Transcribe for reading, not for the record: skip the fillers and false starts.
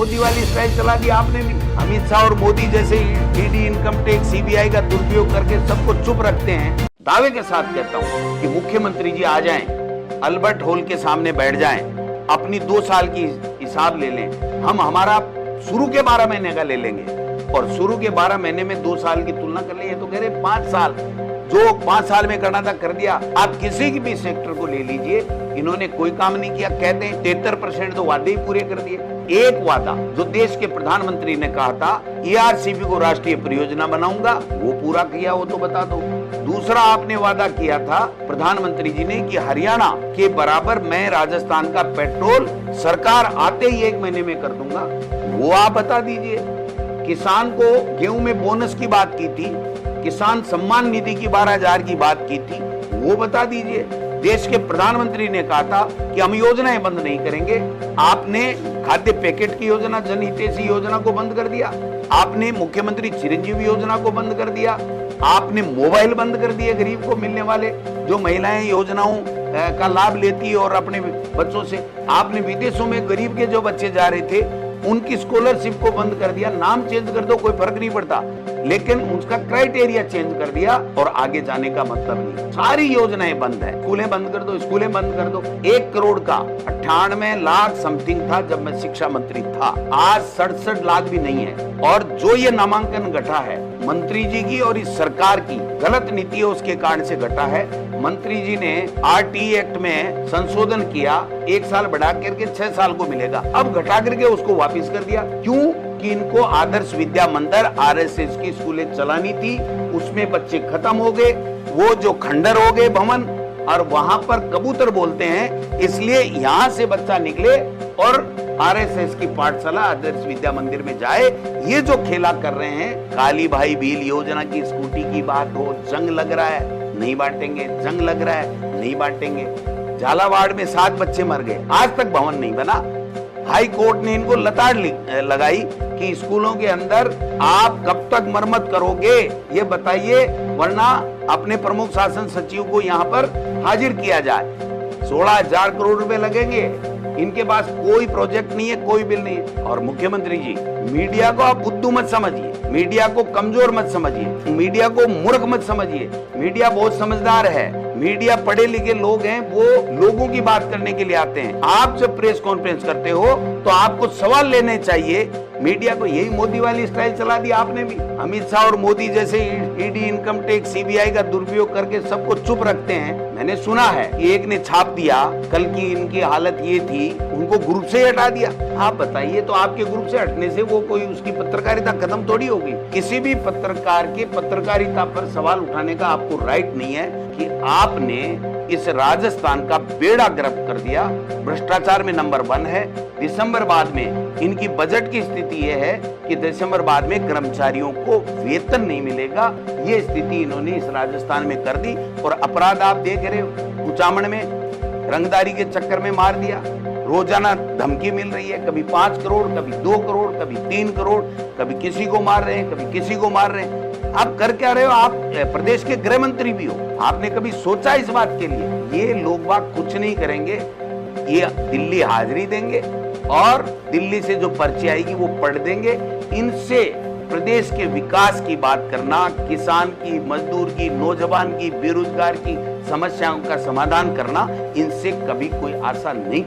मोदी वाली स्टाइल चला दी आपने भी। अमित शाह और मोदी जैसे ईडी, इनकम टैक्स, सीबीआई का दुरुपयोग करके सबको चुप रखते हैं। दावे के साथ कहता हूँ कि मुख्यमंत्री जी आ जाएं, अल्बर्ट हॉल के सामने बैठ जाएं, अपनी 2 साल की हिसाब ले लें, हम हमारा शुरू के 12 महीने का ले लेंगे और शुरू के 12 महीने में 2 साल की तुलना कर ले। तो कह रहे 5 साल, जो 5 साल में करना था कर दिया। आप किसी की भी सेक्टर को ले लीजिए, इन्होंने कोई काम नहीं किया। कहते हैं 73% तो वादे ही पूरे कर दिए। एक वादा जो देश के प्रधानमंत्री ने कहा था ERCP को राष्ट्रीय परियोजना बनाऊंगा, वो पूरा किया हो तो बता दो। दूसरा आपने वादा किया था प्रधानमंत्री जी ने कि हरियाणा के बराबर मैं राजस्थान का पेट्रोल सरकार आते ही 1 महीने में कर दूंगा, वो आप बता दीजिए। किसान को गेहूं में बोनस की बात की थी, किसान सम्मान निधि की 12,000 की बात की थी, वो बता दीजिए। देश के प्रधानमंत्री ने कहा था कि हम योजनाएं बंद नहीं करेंगे। आपने खाद्य पैकेट की योजना, जन हितैषी योजना को बंद कर दिया। आपने मुख्यमंत्री चिरंजीवी योजना को बंद कर दिया। आपने मोबाइल बंद कर दिए गरीब को मिलने वाले, जो महिलाएं योजनाओं का लाभ लेती और अपने बच्चों से। आपने विदेशों में गरीब के जो बच्चे जा रहे थे उनकी स्कॉलरशिप को बंद कर दिया। नाम चेंज कर दो, कोई फर्क नहीं पड़ता, लेकिन उसका क्राइटेरिया चेंज कर दिया और आगे जाने का मतलब नहीं। सारी योजनाएं बंद है। स्कूलें बंद कर दो, स्कूलें बंद कर दो। 1 करोड़ का 98 लाख समथिंग था जब मैं शिक्षा मंत्री था, आज 67 लाख भी नहीं है। और जो ये नामांकन घटा है मंत्री जी की और इस सरकार की गलत नीति है, उसके कारण से घटा है। मंत्री जी ने RT एक्ट में संशोधन किया, 1 साल बढ़ा करके 6 साल को मिलेगा, अब घटा करके उसको वापिस कर दिया। क्यों? कि इनको आदर्श विद्या मंदिर RSS की स्कूलें चलानी थी, उसमें बच्चे खत्म हो गए, वो जो खंडर हो गए भवन, और वहां पर कबूतर बोलते हैं, इसलिए यहां से बच्चा निकले और RSS की पाठशाला आदर्श विद्या मंदिर में जाए। ये जो खेला कर रहे हैं, काली भाई भील योजना की स्कूटी की बात हो, जंग लग रहा है नहीं बांटेंगे, जंग लग रहा है नहीं बांटेंगे। झालावाड़ में 7 बच्चे मर गए, आज तक भवन नहीं बना। हाई कोर्ट ने इनको लताड़ लगाई कि स्कूलों के अंदर आप कब तक मरम्मत करोगे ये बताइए, वरना अपने प्रमुख शासन सचिव को यहाँ पर हाजिर किया जाए। 16,000 करोड़ रुपए लगेंगे। इनके पास कोई प्रोजेक्ट नहीं है, कोई बिल नहीं है। और मुख्यमंत्री जी, मीडिया को आप बुद्धू मत समझिए, मीडिया को कमजोर मत समझिए, मीडिया को मूर्ख मत समझिए। मीडिया बहुत समझदार है, मीडिया पढ़े लिखे लोग हैं, वो लोगों की बात करने के लिए आते हैं। आप जब प्रेस कॉन्फ्रेंस करते हो तो आपको सवाल लेने चाहिए। मीडिया को यही मोदी वाली स्टाइल चला दी आपने भी। अमित शाह और मोदी जैसे ईडी, इनकम टैक्स, सीबीआई का दुरुपयोग करके सबको चुप रखते हैं। मैंने सुना है कि एक ने छाप दिया, कल की इनकी हालत ये थी, उनको ग्रुप से हटा दिया। आप बताइए, तो आपके ग्रुप से हटने से वो कोई उसकी पत्रकारिता खत्म थोड़ी होगी। किसी भी पत्रकार के पत्रकारिता पर सवाल उठाने का आपको राइट नहीं है कि आपने इस राजस्थान का बेड़ा गर्क कर दिया। भ्रष्टाचार में नंबर 1 है। दिसंबर बाद में इनकी बजट की स्थिति यह है कि दिसंबर बाद में कर्मचारियों को वेतन नहीं मिलेगा। ये स्थिति इन्होंने इस राजस्थान में कर दी। और अपराध आप देख रहे हो, कुचामण में रंगदारी के चक्कर में मार दिया। रोजाना धमकी मिल रही है, कभी 5 करोड़, कभी 2 करोड़, कभी 3 करोड़, कभी किसी को मार रहे हैं, कभी किसी को मार रहे हैं। आप कर क्या रहे हो? आप प्रदेश के गृह मंत्री भी हो, आपने कभी सोचा इस बात के लिए? ये लोग बात कुछ नहीं करेंगे, ये दिल्ली हाजिरी देंगे और दिल्ली से जो पर्ची आएगी वो पढ़ देंगे। इनसे प्रदेश के विकास की बात करना, किसान की, मजदूर की, नौजवान की, बेरोजगार की समस्याओं का समाधान करना, इनसे कभी कोई आशा नहीं